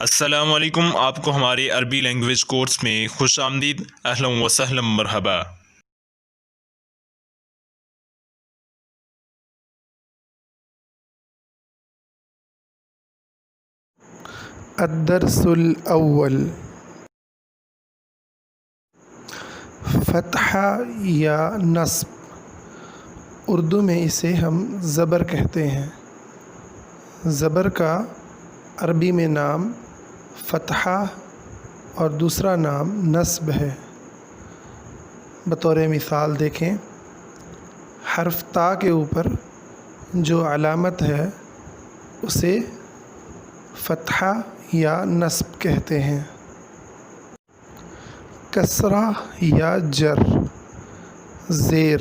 السلام علیکم، آپ کو ہمارے عربی لینگویج کورس میں خوش آمدید، اہلا و سہلا، مرحبا۔ الدرس الاول، فتحہ یا نصب، اردو میں اسے ہم زبر کہتے ہیں۔ زبر کا عربی میں نام فتحہ اور دوسرا نام نصب ہے۔ بطور مثال دیکھیں، حرف تا کے اوپر جو علامت ہے اسے فتحہ یا نصب کہتے ہیں۔ کسرہ یا جر، زیر،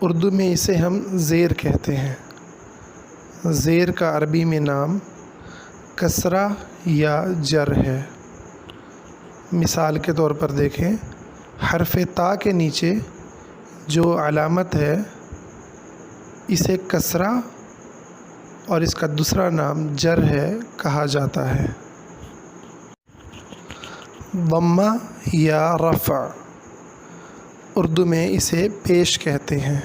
اردو میں اسے ہم زیر کہتے ہیں۔ زیر کا عربی میں نام کسرہ یا جر ہے۔ مثال کے طور پر دیکھیں، حرف تا کے نیچے جو علامت ہے اسے کسرہ اور اس کا دوسرا نام جر ہے کہا جاتا ہے۔ ضمہ یا رفع، اردو میں اسے پیش کہتے ہیں۔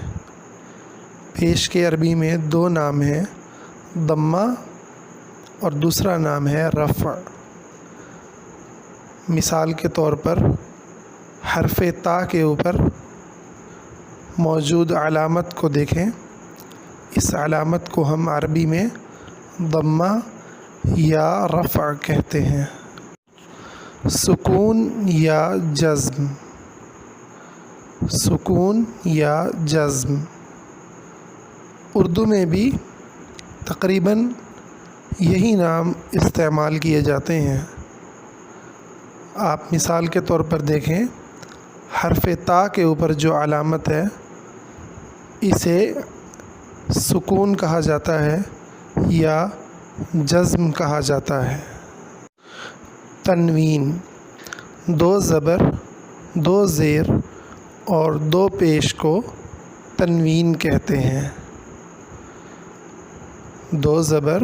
پیش کے عربی میں دو نام ہیں، ضمہ اور دوسرا نام ہے رفع۔ مثال کے طور پر حرف تا کے اوپر موجود علامت کو دیکھیں، اس علامت کو ہم عربی میں ضمہ یا رفع کہتے ہیں۔ سکون یا جزم، سکون یا جزم، اردو میں بھی تقریباً یہی نام استعمال کیے جاتے ہیں۔ آپ مثال کے طور پر دیکھیں، حرف تا کے اوپر جو علامت ہے اسے سکون کہا جاتا ہے یا جزم کہا جاتا ہے۔ تنوین، دو زبر، دو زیر اور دو پیش کو تنوین کہتے ہیں۔ دو زبر،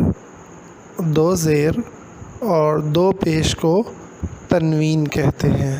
دو زیر اور دو پیش کو تنوین کہتے ہیں۔